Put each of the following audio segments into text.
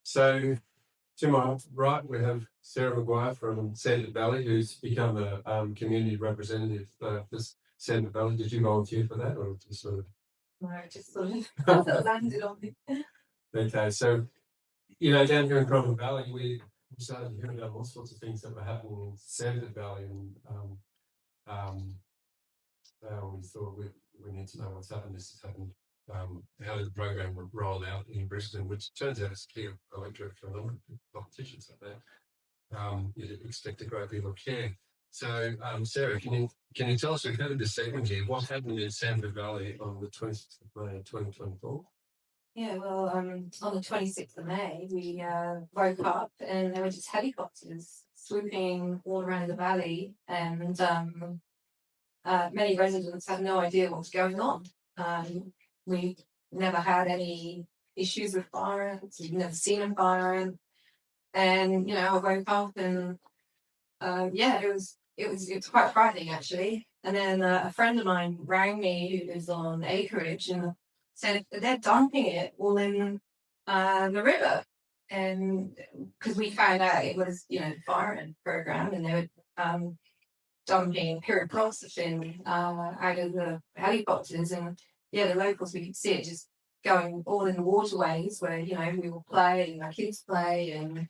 So to my right, we have Sarah McGuire from Sandon Valley, who's become a community representative for this Sandon Valley. Did you volunteer for that, or just sort of? No, just sort of landed on me. Okay, so down here in Currumbin Valley, we started hearing about all sorts of things that were happening in Sandon Valley, and we thought we need to know what's happened. This has happened. How did the program roll out in Brisbane, which turns out is clear electorate for a number of politicians up there. You'd expect a great deal of care. So, Sarah, can you tell us, we've had a segment here, what happened in Sandon Valley on the 26th of May, 2024? Yeah, well, on the 26th of May, we woke up and there were just helicopters swooping all around the valley, and many residents had no idea what was going on. We never had any issues with fire ants. We've never seen a fire ant. And I woke up and it was quite frightening actually. And then a friend of mine rang me who lives on acreage and said they're dumping it all in the river. And because we found out it was fire ant program, and they were dumping pyriproxyfen out of the helicopters, and the locals, we could see it just going all in the waterways where we will play and our kids play, and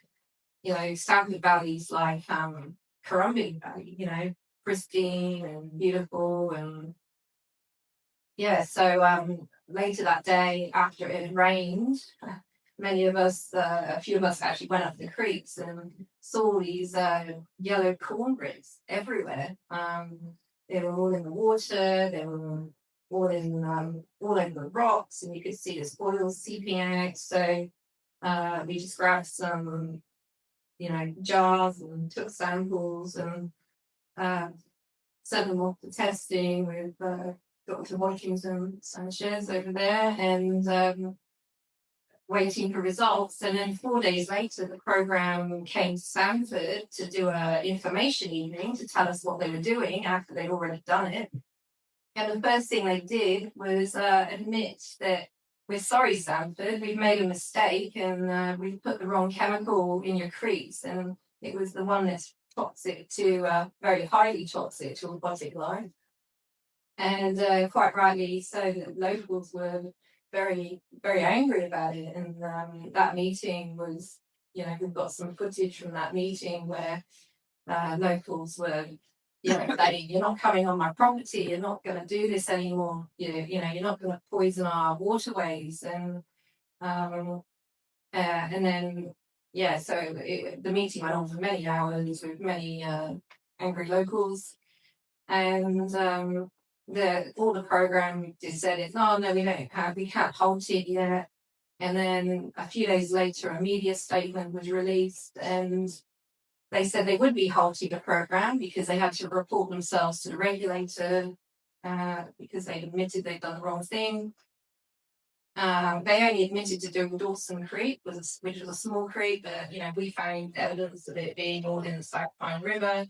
Stanford Valley's like Currumbin Valley, pristine and beautiful. And so later that day, after it had rained, many of us, a few of us actually went up the creeks and saw these yellow cornbreads everywhere. They were all in the water, they were all over the rocks, and you could see this oil seeping out. So we just grabbed some jars and took samples and sent them off to testing with Dr. Washington Sanchez over there, and waiting for results. And then 4 days later, the program came to Stanford to do an information evening to tell us what they were doing after they'd already done it. And the first thing they did was admit that we're sorry, Stanford, we've made a mistake, and we put the wrong chemical in your creeks, and it was the one that's toxic to, very highly toxic to aquatic life. And quite rightly so, that locals were very, very angry about it. And that meeting was, we've got some footage from that meeting where locals were saying, you're not coming on my property, you're not going to do this anymore, you're not going to poison our waterways. And then so the meeting went on for many hours with many angry locals. And all the program just said is, no, we can't halt it yet. And then a few days later, a media statement was released, and they said they would be halting the program because they had to report themselves to the regulator because they admitted they'd done the wrong thing. They only admitted to doing Dawson Creek, which was a small creek, but we found evidence of it being all in the South Pine River,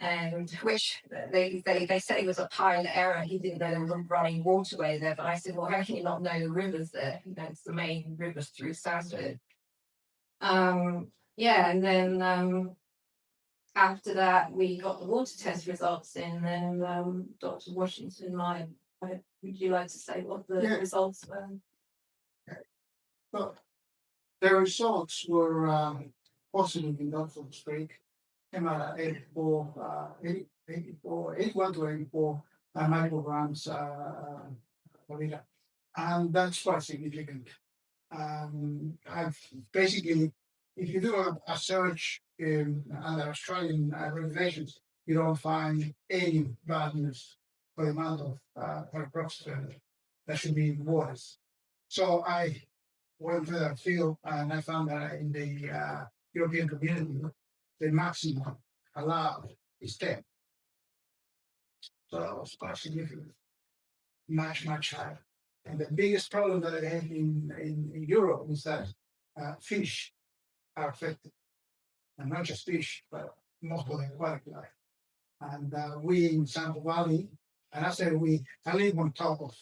and which they said it was a pilot error. He didn't know there was a running waterway there, but I said, well, how can you not know the rivers there? It's the main rivers through Stanford. And then after that, we got the water test results in, and Dr. Washington, would you like to say what the results were? Well, the results were positive in Dawson Creek. Came out at 81 to 84 micrograms per liter, and that's quite significant. I've basically, if you do a search under Australian regulations, you don't find any bad news for the amount of pyroproxyfen that should be in waters. So I went further afield, and I found that in the European community, the maximum allowed is 10. So that was quite significant, much higher. And the biggest problem that I have in Europe is that fish are affected, and not just fish, but most of the aquatic life. And we in Sample Valley, and I say I live on top of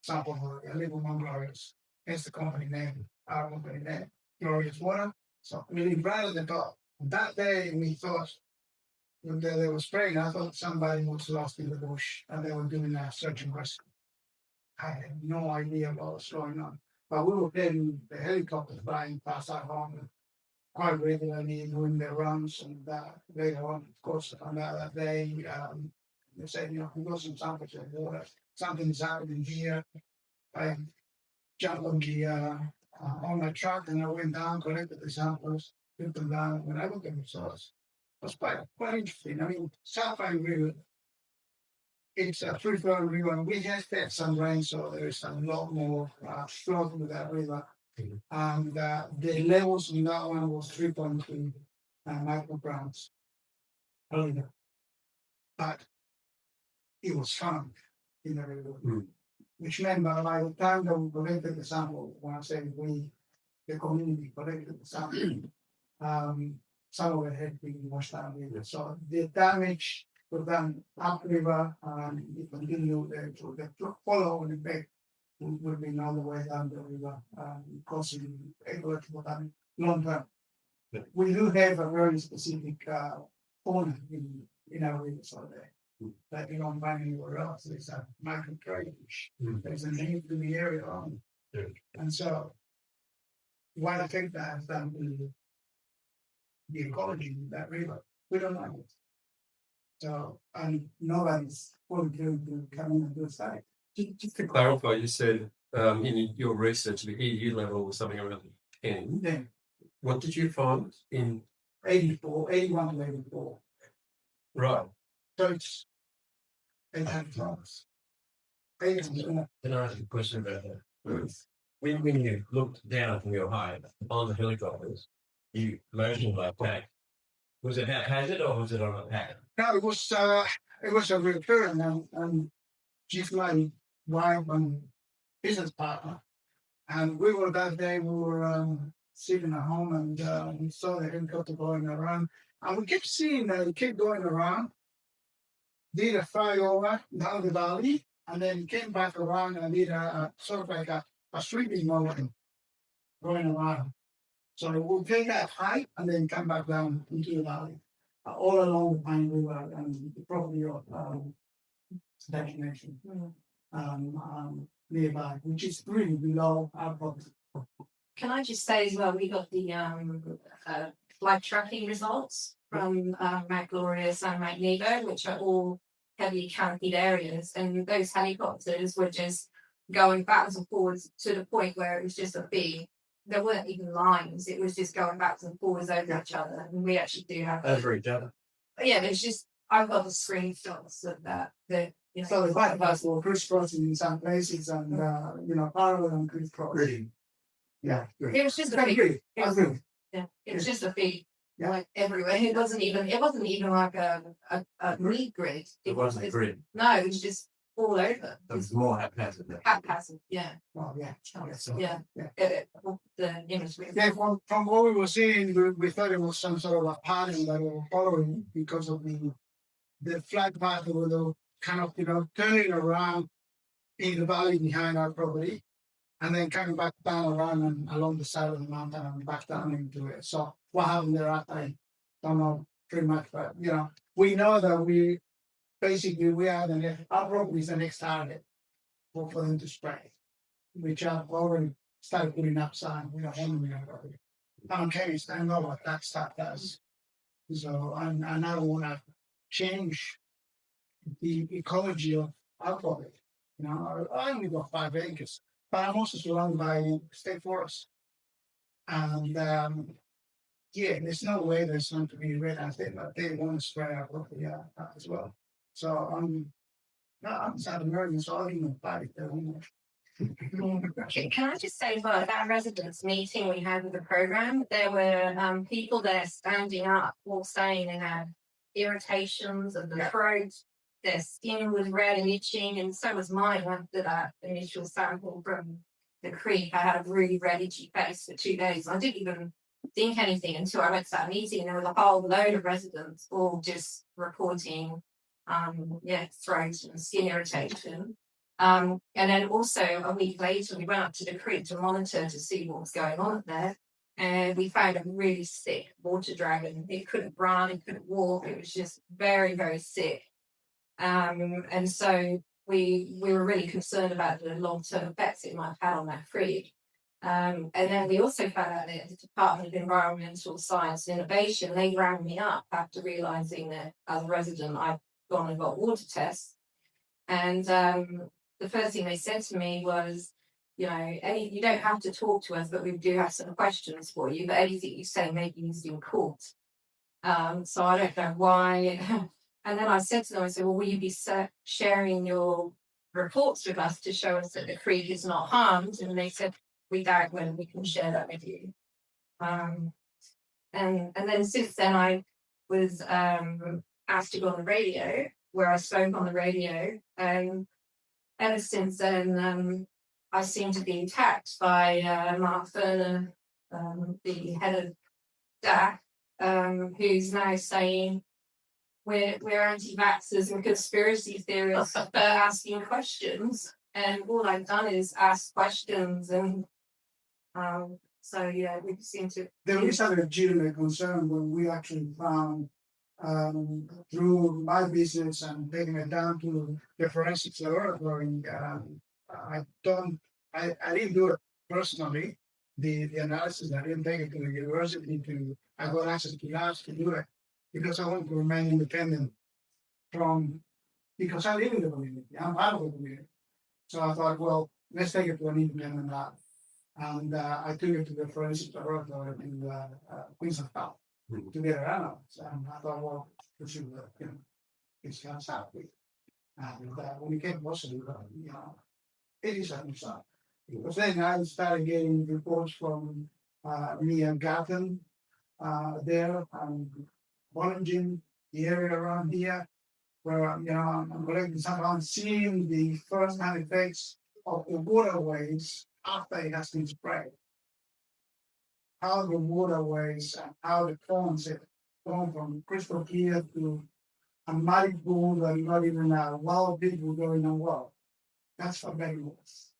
Sample Valley, I live on McGuire. It's the company name, our company name. glorious water. So we live right at the top. That day we thought when they were spraying, I thought somebody was lost in the bush and they were doing a search and rescue. I had no idea what was going on. But we were getting the helicopters flying past our home quite regularly, doing their runs. And later on, of course, on that day, they said, we got some samples of water. Something's happening here. I jumped on my truck and I went down, collected the samples, put them down. When I looked at the source, it was quite interesting. I mean, Sapphire River, it's a free-flowing river, and we just had some rain, so there's a lot more flow through that river. And the levels in that one was 3.3 micrograms per liter. But it was found in the river, which meant that by the time that we collected the sample, when I say we, the community collected the sample, some of it had been washed out river. So the damage was done upriver, and it continued to the follow on the back would be all the way down the river, causing ecological damage long term. We do have a very specific fauna in our river, so that you don't find anywhere else. There's a micro crayfish. There's a name to the area on. And so what effect that has done to the ecology of that river, we don't know. So, and nobody's fully to come in and do a study. Just to clarify, you said in your research the EU level was something around 10. Yeah. What did you find in 81 to 84. right? So it's 800 times. 800. Can I ask a question about that? When you looked down from your height on the helicopters, you motioned like that. Was it haphazard or was it on a pattern? No, it was a recurring, and she's my wife and business partner. And we were that day, we were sitting at home, and we saw the helicopter going around. And we kept seeing that it kept going around, did a flyover down the valley, and then came back around and did a sort of like a sweeping motion going around. So we'll take that height and then come back down into the valley, all along the Pine River and the property of destination nearby, which is really below our property. Can I just say as well, we got the flight tracking results from Mount Glorious and Mount Nebo, which are all heavily canopied areas, and those helicopters were just going backwards and forwards to the point where it was just a big. There weren't even lines; it was just going backwards and forwards over each other. And we actually do have Over each other. But yeah, it's just I've got the screenshots of that. So the flight paths were crisscrossing in some places, and parallel and crisscross. Really? Yeah, it was just a I big. agree. It I was, agree. yeah, it was just a big. Yeah. Like everywhere. It wasn't even like a lead grid. It wasn't a grid. No, it was just all over. It was more haphazard. Haphazard, yeah. Well, yeah. Yeah. Yeah. The image. Yeah, from what we were seeing, we thought it was some sort of a pattern that we were following because of the flight path that were kind of turning around in the valley behind our property, and then coming back down around and along the side of the mountain and back down into it. So what happened there, I don't know pretty much, but we know that we are our property is the next target for them to spray, which I've already started putting up sign. We don't want to be already. I'm chemist, I know what that stuff does. So and I don't want to change the ecology of our property. I only got 5 acres, but I'm also surrounded by state forest. And there's no way there's going to be red as they want to spray our property as well. So I'm South American, so I don't about it. Can I just say about that residents meeting we had with the program, there were people there standing up, all saying they had irritations of the throat, their skin was red and itching, and so was mine after that initial sample from the creek. I had a really red itchy face for 2 days. I didn't even think anything until I went to that meeting, and there was a whole load of residents all just reporting throat and skin irritation. And then also a week later we went up to the creek to monitor to see what was going on there. and we found a really sick water dragon. It couldn't run, it couldn't walk, it was just very, very sick. And so we were really concerned about the long-term effects it might have had on that breed. And then we also found out that the Department of Environmental Science and Innovation, they rang me up after realising that as a resident I'd gone and got water tests. And the first thing they said to me was, you don't have to talk to us, but we do have some questions for you. But anything you say may be used in court. So I don't know why. And then I said to them, I said, well, will you be sharing your reports with us to show us that the creek is not harmed? And they said, we doubt when we can share that with you. And then since then I was asked to go on the radio, where I spoke on the radio. And ever since then, I seem to be attacked by Mark Ferner, the head of DAC, who's now saying we're anti-vaxxers and conspiracy theorists for asking questions. And all I've done is ask questions, and so yeah, we seem to. There is a legitimate concern when we actually found through my business and taking it down to the forensics laboratory. I didn't do it personally. The analysis, I didn't take it to the university I got access to labs to do it because I want to remain independent because I live in the community. I'm part of the community. So I thought, well, let's take it to an independent lab. And I took it to the forensic laboratory in Queensland to get it analyzed. And I thought, well, this is, it's kind of sad. And when it came positive, it is a sad. Because then I started getting reports from me and Gatton there and Bollingen, the area around here, where I'm collecting some. I'm seeing the first-hand effects of the waterways after it has been sprayed. How the waterways and how the ponds have gone from crystal clear to a muddy pool and not even a wild people going on well. That's what that was.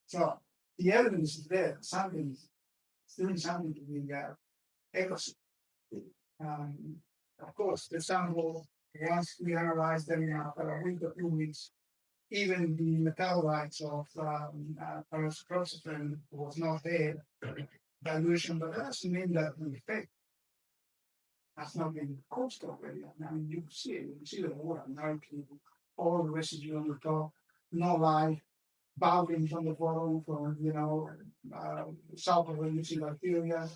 So the evidence is there. Something's doing something to the ecosystem. Of course, the sample, once we analyze them after a week or 2 weeks, even the metabolites of paracetamol was not there, dilution, but that doesn't mean that the effect has not been caused already. I mean, you see it, you see the water, all the residue on the top, no life, bowling from the bottom, from sulfur reducing bacteria.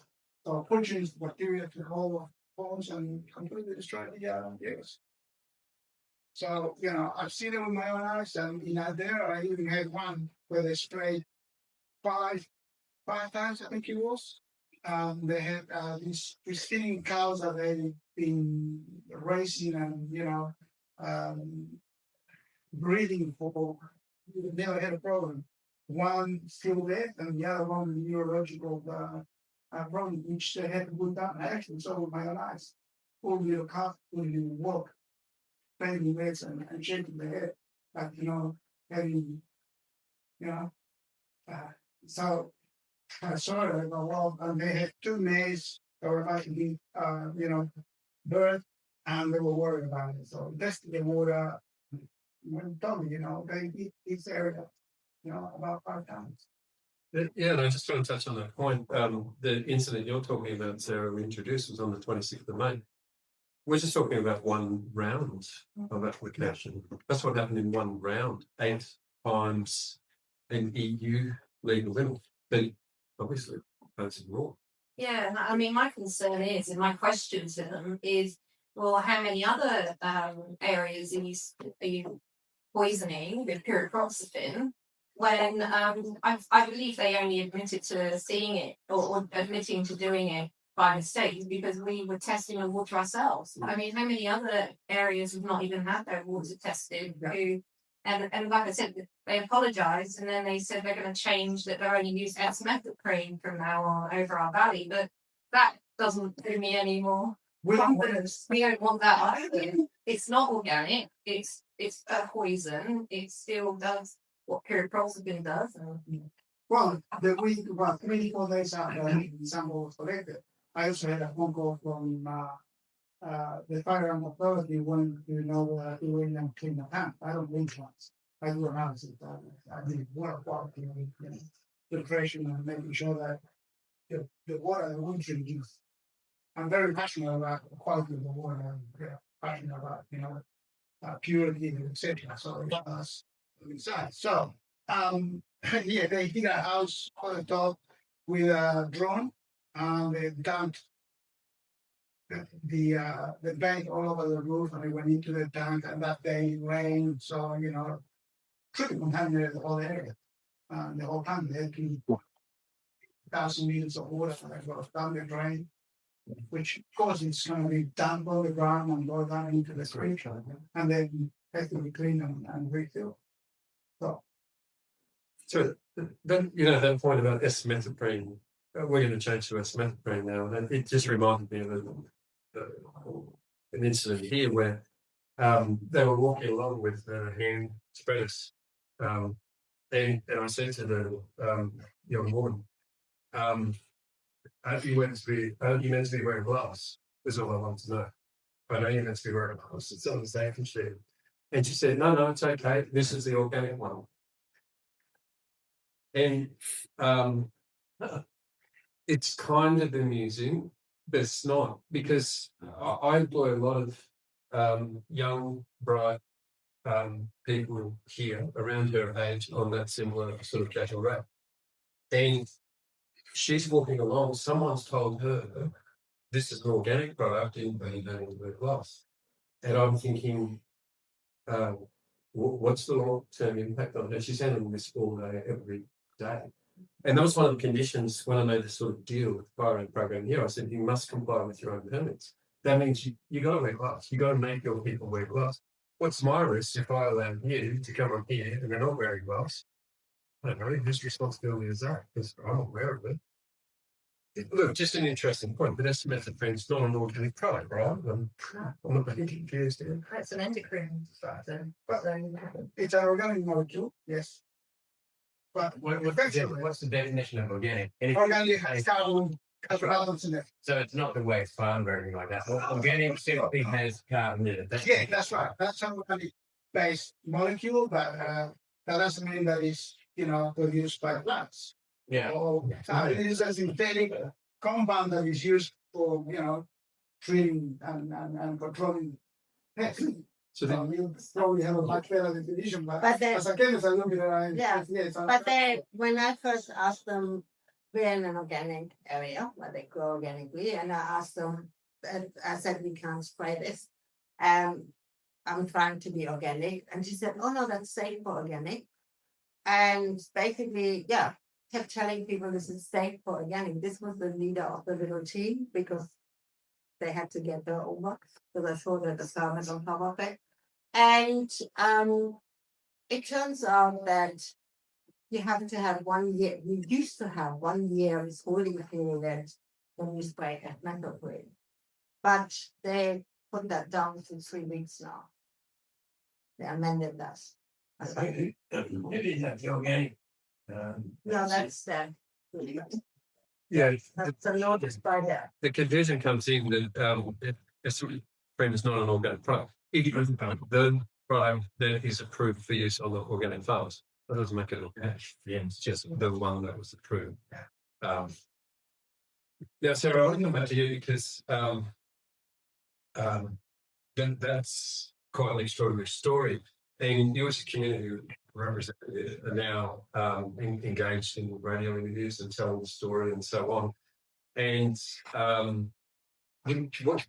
So pushing bacteria to whole bones and completely destroy the eggs. So, I've seen it with my own eyes, and there I even had one where they sprayed five times, I think it was. They had these pristine cows that they've been raising and, breeding for, they never had a problem. One still there, and the other one with neurological problem, which they had to put down. I actually saw with my own eyes. Poor little calf couldn't even walk, bending legs and shaking their head, like, having, so I saw it, I go, well, and they had 2 maize that were about to be, birthed, and they were worried about it. So tested the water, when told me, they eat this area, about 5 times. Yeah, and I just want to touch on that point. The incident you're talking about, Sarah, we introduced was on the 26th of May. We're just talking about one round of application. That's what happened in one round, 8 times an EU legal limit. But obviously, that's wrong. Yeah, I mean, my concern is, and my question to them is, well, how many other areas are you poisoning with pyriproxyfen? When I believe they only admitted to seeing it or admitting to doing it by mistake because we were testing the water ourselves. I mean, how many other areas have not even had their water tested? And like I said, they apologised and then they said they're going to change that they're only using S-methotrexate from now on over our valley. But that doesn't do me any more confidence. We don't want that either. It's not organic. It's a poison. It still does what pyriproxyfen does. Well, the week, about 3-4 days after the sample was collected, I also had a phone call from the firearm authority when you know doing and clean the tank. I don't leave ones. I do analysis. I do water quality, filtration, and making sure that the water that we should use. I'm very passionate about the quality of the water. I'm passionate about purity, etc. So that's inside. So yeah, they did a house on the top with a drone, and they dumped the bank all over the roof, and it went into the tank, and that day it rained, so pretty contaminated the whole area. The whole tank, they had 2,000 liters of water that goes down the drain, which of course is going to be dumped on the ground and go down into the street, and then has to be cleaned and refilled. So then, that point about S-methoprene, we're going to change to S-methoprene now, and it just reminded me of an incident here where they were walking along with hand spreaders, and I said to the young woman, aren't you meant to be wearing gloves? Is all I want to know. I know you're meant to be wearing gloves. It's on the safety sheet. And she said, no, it's okay. This is the organic one. And it's kind of amusing, but it's not, because I employ a lot of young, bright people here around her age on that similar sort of casual rate. And she's walking along, someone's told her this is an organic product and you don't need to wear gloves. And I'm thinking, what's the long-term impact on her? She's handling this all day, every day. And that was one of the conditions when I made this sort of deal with the firearm program here. I said, you must comply with your own permits. That means you got to wear gloves. You got to make your people wear gloves. What's my risk if I allow you to come up here and they're not wearing gloves? I don't know, whose responsibility is that? Because I'm aware of it. Look, just an interesting point, but S-methoprene is not an organic product, right? I'm not getting confused here. That's an endocrine factor. It's an organic molecule, yes. But What's the definition of organic? organic has carbon balance in it. So it's not the way it's farmed or anything like that. Organic simply has carbon in it. Yeah, that's right. That's an organic-based molecule, but that doesn't mean that it's produced by plants. Yeah. It is a synthetic compound that is used for treating and controlling pests. So then, you probably have a much better definition, but then, as a chemist, I look at it. Yeah, but then when I first asked them, we're in an organic area where they grow organically, and I asked them, and I said, we can't spray this. I'm trying to be organic. And she said, oh no, that's safe for organic. And basically, kept telling people this is safe for organic. This was the leader of the little team because they had to get their Aubort, so I saw that the farmers on top of it. And it turns out that you have to have 1 year. We used to have 1 year holding period when you spray S-methoprene, but they put that down to 3 weeks now. They amended that. Maybe that's organic. No, that's yeah, that's a notice by that. the confusion comes in that S-methoprene is not an organic product. It is the product that is approved for use on the organic farms. That doesn't make it organic. Yeah, it's just the one that was approved. Now, Sarah, I want to come back to you because that's quite an extraordinary story. And you as a community representative are now engaged in radio interviews and telling the story and so on. And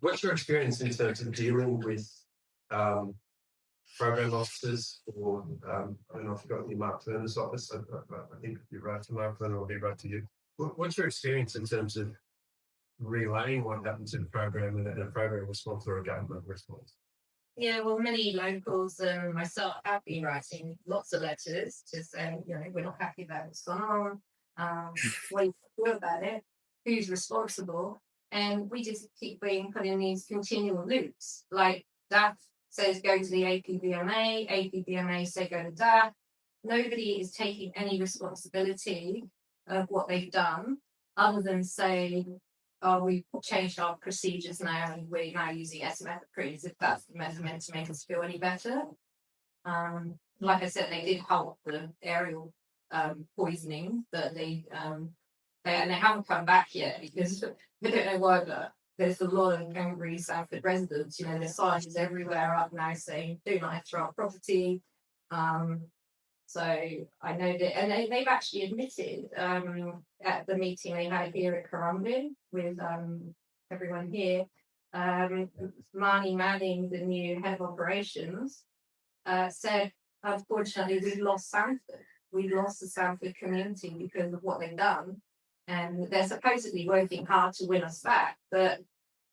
what's your experience in terms of dealing with program officers, or I don't know if you've got your Mark Turner's office. I think you write to Mark Turner or he write to you. What's your experience in terms of relaying what happens in a program and a program response or a government response? Yeah, well, many locals and myself have been writing lots of letters to say, we're not happy about what's gone on. What do you feel about it? Who's responsible? And we just keep being put in these continual loops. Like that says go to the APBMA say go to that. Nobody is taking any responsibility of what they've done, other than say, oh, we've changed our procedures now and we're now using SMF-approved, if that's meant to make us feel any better. Like I said, they did halt the aerial poisoning, but they haven't come back yet because we don't know why, but there's a lot of angry Sanford residents. You know, there's signs everywhere up now saying do not enter our property. So I know that, and they've actually admitted at the meeting they had here at Currumbin with everyone here. Marnie Manning, the new head of operations, said, unfortunately, we lost Sanford. We lost the Sanford community because of what they've done. And they're supposedly working hard to win us back. But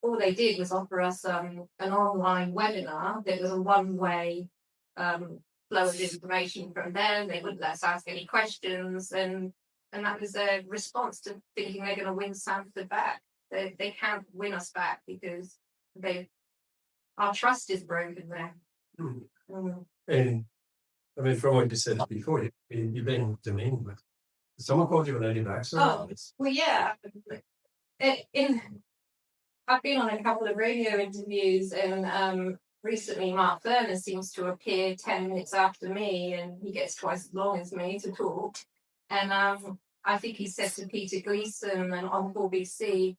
all they did was offer us an online webinar that was a one-way flow of information from them. They wouldn't let us ask any questions. And that was their response to thinking they're going to win Sanford back. They can't win us back because our trust is broken there. And I mean, from what you said before, you've been demeaned with. Someone called you an anti-vaxxer? Oh, well, yeah. I've been on a couple of radio interviews, and recently Mark Furner seems to appear 10 minutes after me, and he gets twice as long as me to talk. And I think he said to Peter Gleeson and on 4BC,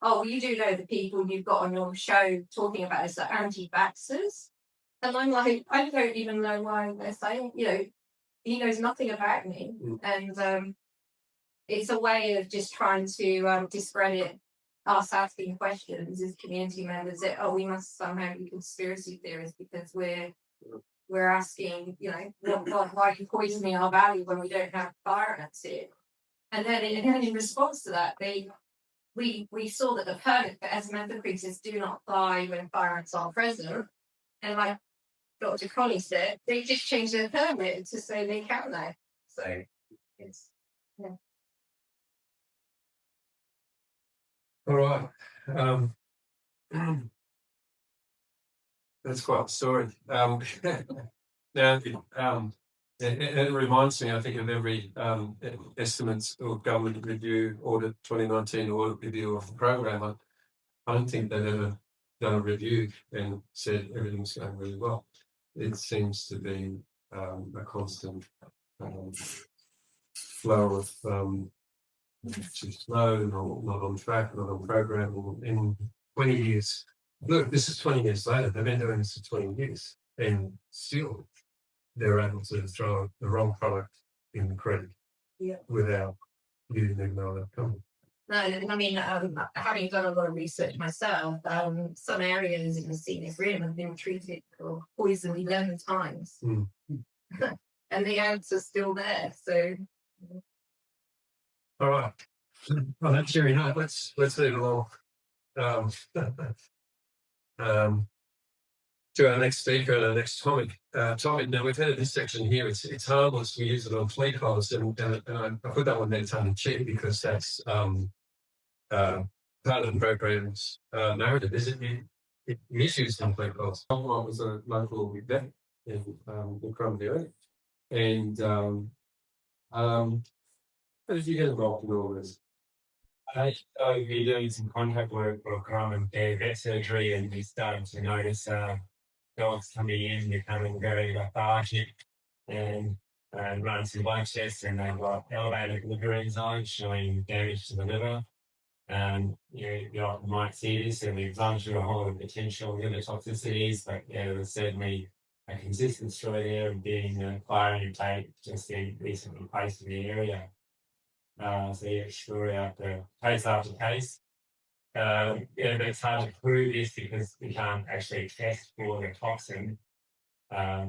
oh, you do know the people you've got on your show talking about us are anti-vaxxers? And I'm like, I don't even know why they're saying, you know, he knows nothing about me. And it's a way of just trying to discredit us asking questions as community members that, oh, we must somehow be conspiracy theorists because we're asking, you know, why are you poisoning our valley when we don't have fire ants here? And then in response to that, we saw that the permit for SMF increases do not apply when fire ants are present. And like Dr. Conny said, they just changed their permit to say they can now. So it's, yeah. All right. That's quite a story. Now, it reminds me, I think, of every estimates or government review audit 2019 audit review of the program. I don't think they've ever done a review and said everything's going really well. It seems to be a constant flow of too slow, not on track, not on program in 20 years. Look, this is 20 years later. They've been doing this for 20 years and still they're able to throw the wrong product in the creek without you even know that coming. No, I mean, having done a lot of research myself, some areas in the scenic rim have been treated for poison 11 times. And the ants are still there. So, all right. Well, that's cheery note. Let's move along. To our next speaker and our next topic. Now we've had this section here. It's harmless. We use it on flea collars, and I put that one there tongue in cheek because that's part of the program's narrative. Is it misused on flea collars? I was a local vet in Currumbin, and how did you get involved in all this? We're doing some contract work for Currumbin vet surgery, and we started to notice dogs coming in, becoming very lethargic and run some blood tests, and they've got elevated liver enzymes showing damage to the liver. You might see this, and we've run through a whole lot of potential liver toxicities, but there's certainly a consistent story there of being fire intake just recently placed in the area. Story after case. But it's hard to prove this because we can't actually test for the toxin. But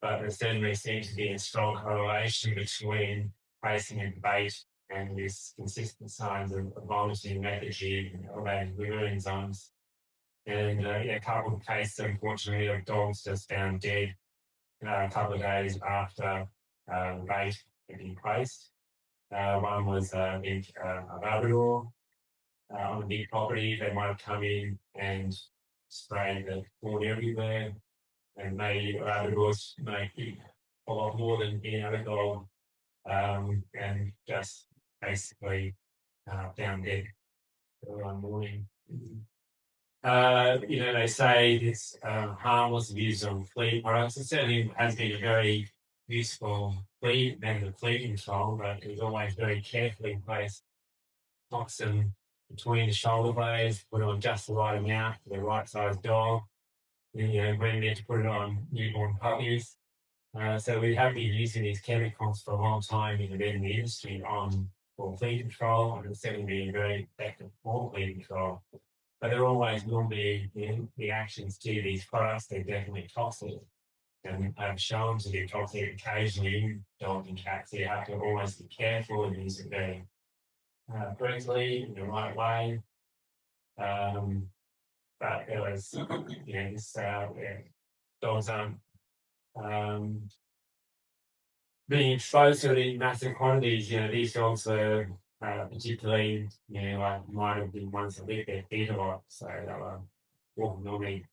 there certainly seems to be a strong correlation between placing a bait and this consistent signs of vomiting, lethargy, and elevated liver enzymes. And a couple of cases, unfortunately, of dogs just found dead a couple of days after the bait had been placed. One was in Labrador. On a big property, they might have come in and sprayed the corn everywhere, and maybe Labradors make a lot more than any other dog and just basically found dead one morning. They say it's harmless use on flea products. It certainly has been a very useful method of flea control, but it was always very carefully placed toxin between the shoulder blades, put on just the right amount for the right size dog. When they're to put it on newborn puppies. So we have been using these chemicals for a long time in the veterinary industry for flea control, and it's certainly been very effective for flea control. But there always will be reactions to these products. They're definitely toxic and have shown to be toxic occasionally in dogs and cats. So you have to always be careful and use it very correctly in the right way. But there was, dogs aren't being exposed to it in massive quantities. These dogs are particularly, might have been ones that lick their feet a lot, so they were walking normally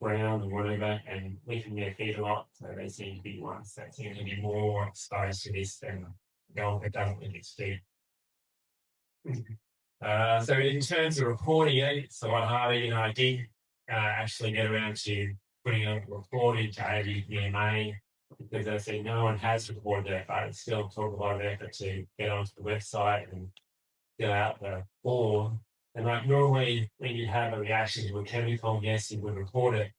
around or whatever and licking their feet a lot. So they seem to be ones that seem to be more exposed to this than a dog that doesn't lick its feet. So in terms of reporting it, it's a lot harder. I did actually get around to putting a report into AVPMA because I said no one has reported it, but it still took a lot of effort to get onto the website and fill out the form. And like normally when you have a reaction to a chemical, yes, you would report it,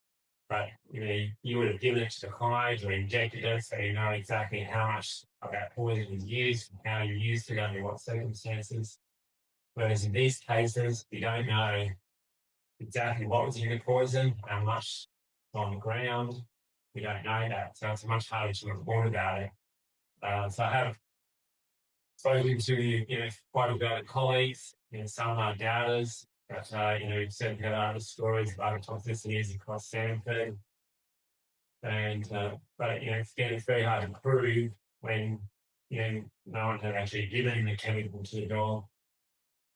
but you would have given it to the client or injected it, so you know exactly how much of that poison is used and how you used it under what circumstances. Whereas in these cases, we don't know exactly what was in the poison, how much on the ground. We don't know that, so it's much harder to report about it. So I have spoken to quite a bit of colleagues. Some are doubters, but we've certainly had other stories of other toxicities across Sanford. And but it's very hard to prove when no one has actually given the chemical to the dog.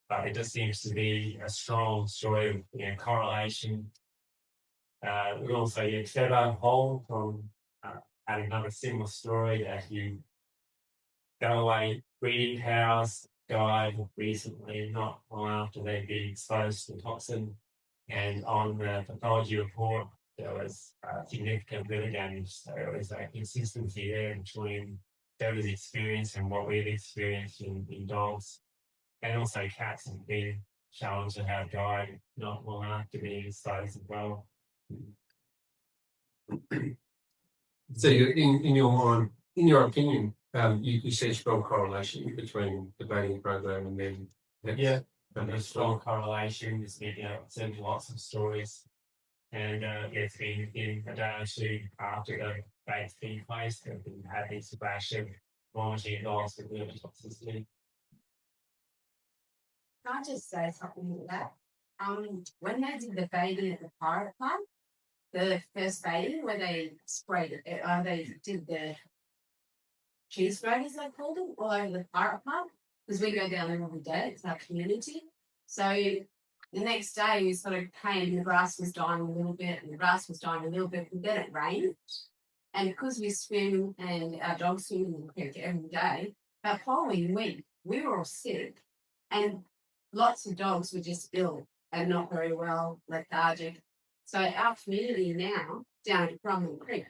But it just seems to be a strong story of correlation. We also Trevor Hall from had another similar story that you go away breeding cows died recently, not long after they'd been exposed to the toxin, and on the pathology report there was significant liver damage. So there was a consistency there between Trevor's experience and what we've experienced in dogs. And also cats have been shown to have died not long after being exposed as well. So in your mind, in your opinion, you see a strong correlation between the baiting program and then Yeah, there's a strong correlation. There's been certainly lots of stories, and it's been in a day or two after the bait's been placed, and we had this rash of vomiting dogs with liver toxicity. Can I just say something to that? When they did the baiting at the pirate club, the first baiting where they sprayed it, they did the cheese sprayed, as they called it, all over the pirate club, because we go down there every day. It's our community. So the next day we sort of came, the grass was dying a little bit, and the grass was dying a little bit, and then it rained. And because we swim and our dogs swim in the creek every day, that following week we were all sick, and lots of dogs were just ill and not very well, lethargic. So our community now, down at Currumbin Creek,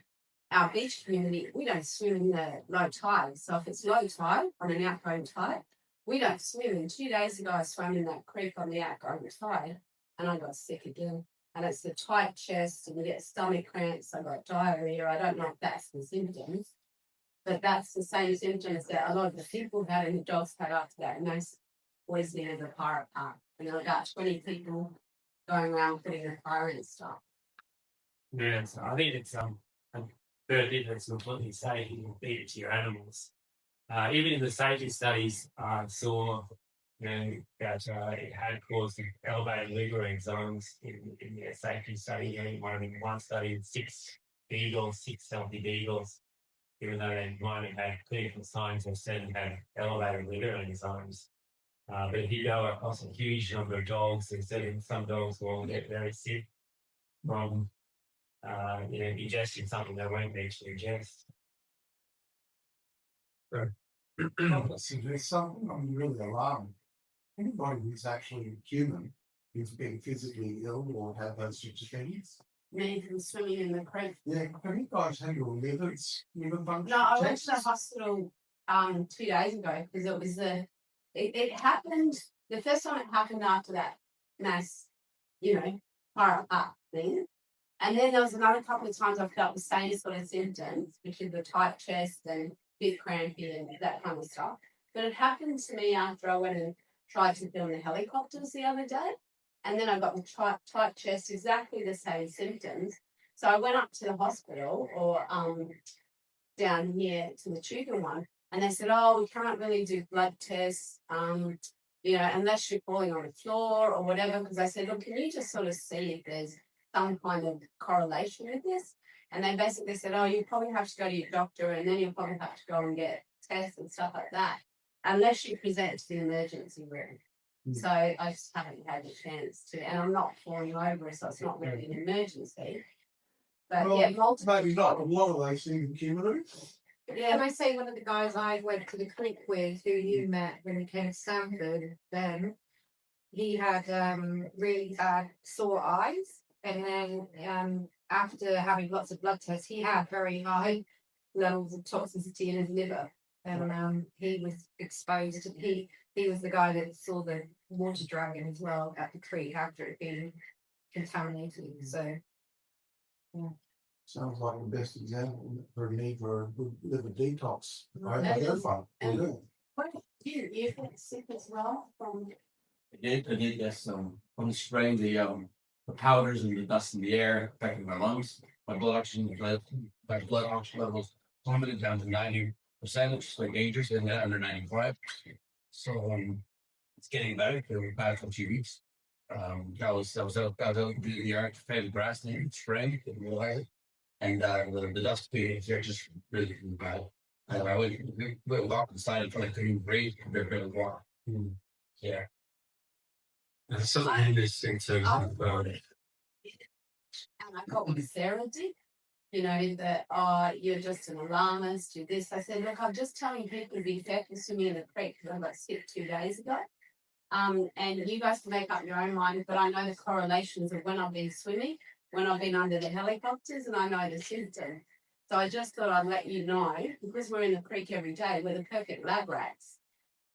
our beach community, we don't swim in the low tide. So if it's low tide on an outgoing tide, we don't swim. And 2 days ago, I swam in that creek on the outgoing tide, and I got sick again. And it's the tight chest, and you get stomach cramps. I got diarrhea. I don't know if that's the symptoms, but that's the same symptoms that a lot of the people had in the dogs had after that. And those boys near the pirate park, and there were about 20 people going around putting the fire and stuff. Yeah, so I think it's very different to completely safe. You can feed it to your animals. Even in the safety studies, I saw that it had caused elevated liver enzymes in their safety study. One study, 6 healthy beagles, even though they might have had clinical signs of certainly had elevated liver enzymes. But if you go across a huge number of dogs, and certainly some dogs will get very sick from ingesting something they won't need to ingest. Honestly, there's something I'm really alarmed. Anybody who's actually human who's been physically ill or have those sorts of things. Me from swimming in the creek. Yeah, have you guys had your liver function? No, I went to the tests? hospital 2 days ago because it was it happened the first time it happened after that mass, horror thing. And then there was another couple of times I felt the same sort of symptoms, which is the tight chest and bit crampy and that kind of stuff. But it happened to me after I went and tried to film the helicopters the other day. And then I got the tight chest, exactly the same symptoms. So I went up to the hospital or down here to the Tugan one, and they said, "Oh, we can't really do blood tests, unless you're falling on the floor or whatever." Because I said, "Look, can you just sort of see if there's some kind of correlation with this?" And they basically said, "Oh, you probably have to go to your doctor, and then you'll probably have to go and get tests and stuff like that, unless you present to the emergency room." So I just haven't had a chance to, and I'm not falling over, so it's not really an emergency. But Well, yeah, multiple. maybe not. A lot of those things accumulate. Yeah, and I say one of the guys I went to the creek with, who you met when he came to Stanford, Ben, he had really bad sore eyes, and then after having lots of blood tests, he had very high levels of toxicity in his liver, and he was exposed to he was the guy that saw the water dragon as well at the creek after it being contaminated. So Sounds like the best example for a need for a good liver detox. Right? And- That's fine. and- Yeah. What about you got sick as well from I did, yes. From spraying the powders and the dust in the air affecting my lungs. My blood oxygen levels plummeted down to 90%, which is like dangerous, and under 95. So it's getting better for the past few weeks. I was out in the yard, fed grass and spraying, didn't realize it. And the dust here just really bad. I went walk inside and felt like couldn't breathe, barely walk. Yeah. There's something in this in terms of and I got what Sarah did, that you're just an alarmist, do this. I said, look, I'm just telling people to be effective swimming in the creek because I got sick 2 days ago. And you guys can make up your own mind, but I know the correlations of when I've been swimming, when I've been under the helicopters, and I know the symptoms. So I just thought I'd let you know, because we're in the creek every day, we're the perfect lab rats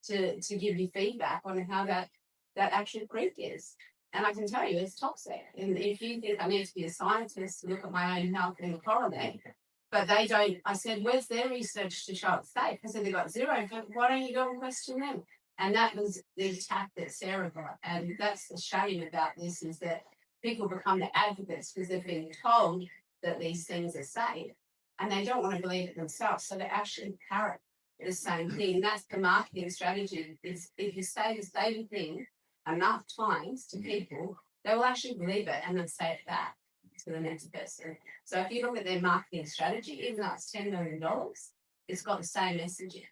to give you feedback on how that actual creek is. And I can tell you it's toxic. And if you think I need to be a scientist to look at my own health and correlate, but they don't. I said, where's their research to show it's safe? I said, they got zero. But why don't you go and question them? And that was the attack that Sarah got. And that's the shame about this, is that people become the advocates because they've been told that these things are safe and they don't want to believe it themselves. So they actually parrot the same thing. And that's the marketing strategy, is if you say the same thing enough times to people, they will actually believe it and then say it back to the next person. So if you look at their marketing strategy, even though it's $10 million, it's got the same messaging.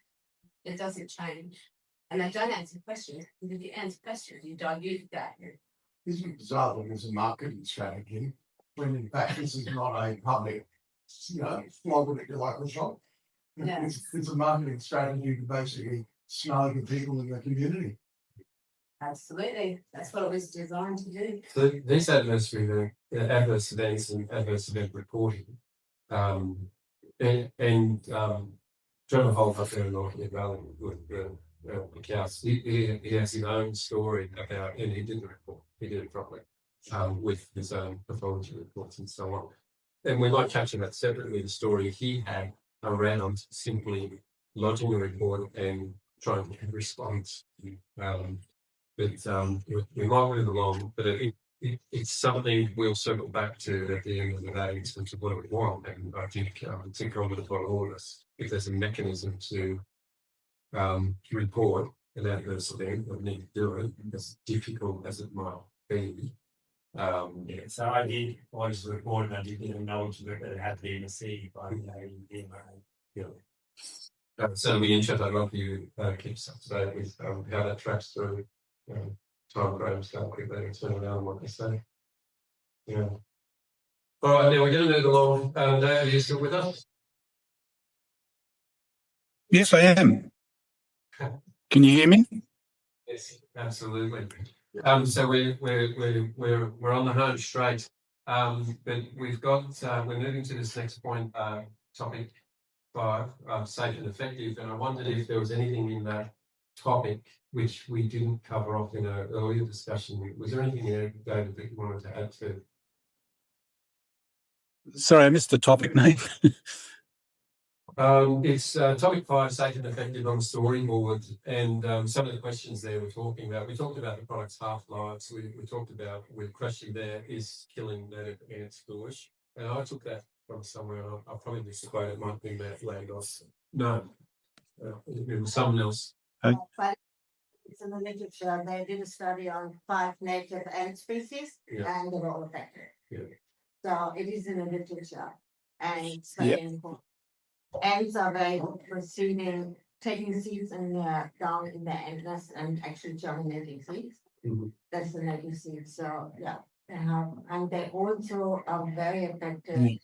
It doesn't change. And they don't answer questions. If you answer questions, you dilute that. Isn't it bizarre that it's a marketing strategy when in fact this is not a public, flog if you like the shop. Yeah. It's a marketing strategy to basically snag the people in the community. Absolutely. That's what it was designed to do. so these adverse events and adverse event reporting. John Holt up there in North Valley with the cows. He has his own story about, and he didn't report. He did it properly with his own pathology reports and so on. And we might capture that separately. The story he had around simply lodging a report and trying to respond. But we might move along. But it's something we'll circle back to at the end of the day in terms of what we want. And I think it's incumbent upon all of us, if there's a mechanism to report an adverse event, we need to do it, as difficult as it might be. So I did was report, and I didn't even know that it had to be in the sea by the So it'll be interesting. I'd love for you to keep us up to date with how that tracks through time frames, how quickly they turn around, what they say. Yeah. All right, now we're going to move along. Dave, are you still with us? Yes, I am. Can you hear me? Yes, absolutely. So we're on the home straight. But we've got we're moving to this next point, topic 5, safe and effective. And I wondered if there was anything in that topic which we didn't cover off in our earlier discussion. Was there anything there, David, that you wanted to add to? Sorry, I missed the topic name. It's topic 5, safe and effective on storyboard, and some of the questions there we're talking about. We talked about the product's half-lives. We talked about, the question there is killing native ants foolish, and I took that from somewhere. I'll probably misquote it. Might be Matt Landos. No, it was someone else. But it's in the literature. They did a study on 5 native ant species, Yeah. and they were all affected. Yeah. So it is in the literature, and it's very important. Ants are very good for seeding, taking seeds and down in the ant nest and actually germinating seeds. Mhm. That's the native seed. So yeah, they have, and they also are very effective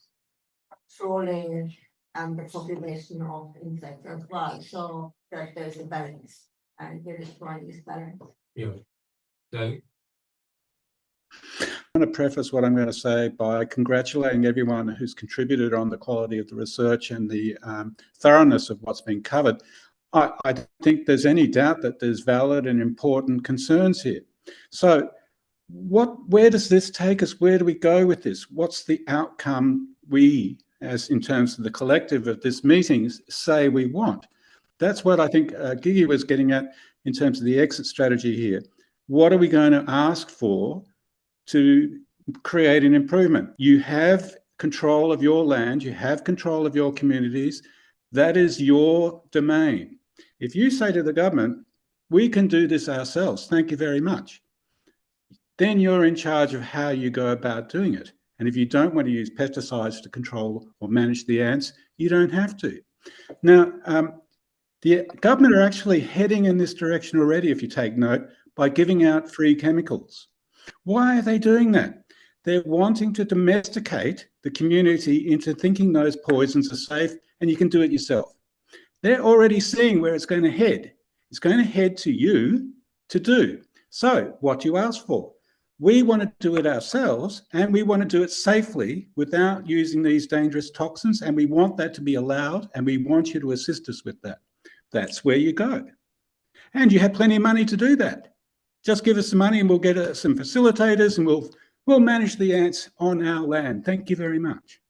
controlling the population of insects as well. So that there's a balance, and there is one is balance. Yeah. So, I'm going to preface what I'm going to say by congratulating everyone who's contributed on the quality of the research and the thoroughness of what's been covered. I don't think there's any doubt that there's valid and important concerns here. So where does this take us? Where do we go with this? What's the outcome we, as in terms of the collective of this meeting, say we want? That's what I think Gigi was getting at in terms of the exit strategy here. What are we going to ask for to create an improvement? You have control of your land, you have control of your communities, that is your domain. If you say to the government, we can do this ourselves, thank you very much, then you're in charge of how you go about doing it. And if you don't want to use pesticides to control or manage the ants, you don't have to. Now, the government are actually heading in this direction already, if you take note, by giving out free chemicals. Why are they doing that? They're wanting to domesticate the community into thinking those poisons are safe and you can do it yourself. They're already seeing where it's going to head. It's going to head to you to do. So what do you ask for? We want to do it ourselves, and we want to do it safely without using these dangerous toxins, and we want that to be allowed, and we want you to assist us with that. That's where you go. And you have plenty of money to do that. Just give us some money and we'll get some facilitators and we'll manage the ants on our land. Thank you very much.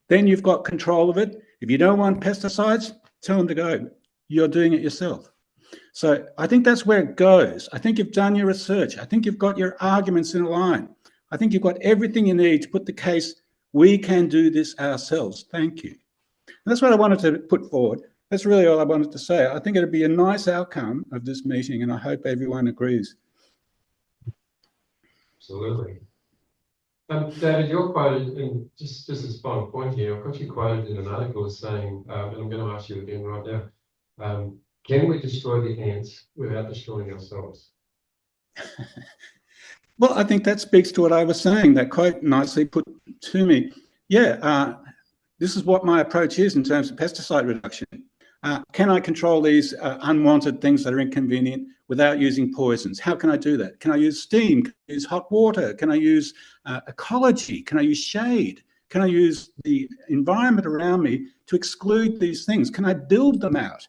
Then you've got control of it. If you don't want pesticides, tell them to go. You're doing it yourself. So I think that's where it goes. I think you've done your research. I think you've got your arguments in line. I think you've got everything you need to put the case, we can do this ourselves. Thank you. And that's what I wanted to put forward. That's really all I wanted to say. I think it'd be a nice outcome of this meeting, and I hope everyone agrees. absolutely. David, you're quoted, and just as a final point here, I've got you quoted in an article saying, and I'm going to ask you again right now, can we destroy the ants without destroying ourselves? Well, I think that speaks to what I was saying. That quote nicely put to me. Yeah, this is what my approach is in terms of pesticide reduction. Can I control these unwanted things that are inconvenient without using poisons? How can I do that? Can I use steam? Can I use hot water? Can I use ecology? Can I use shade? Can I use the environment around me to exclude these things? Can I build them out?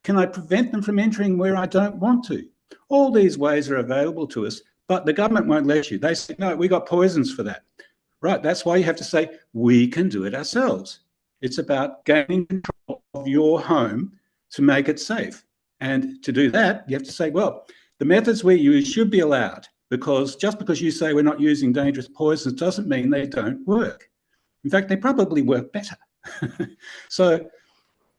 Can I prevent them from entering where I don't want to? All these ways are available to us, but the government won't let you. They say, no, we got poisons for that. Right, that's why you have to say, we can do it ourselves. It's about gaining control of your home to make it safe. And to do that, you have to say, well, the methods we use should be allowed, because just because you say we're not using dangerous poisons doesn't mean they don't work. In fact, they probably work better. So,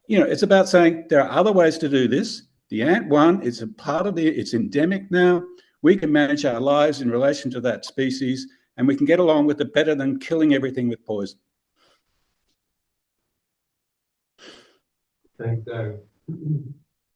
you know, it's about saying there are other ways to do this. The ant one is a part of it's endemic now. We can manage our lives in relation to that species, and we can get along with it better than killing everything with poison. Thanks, David.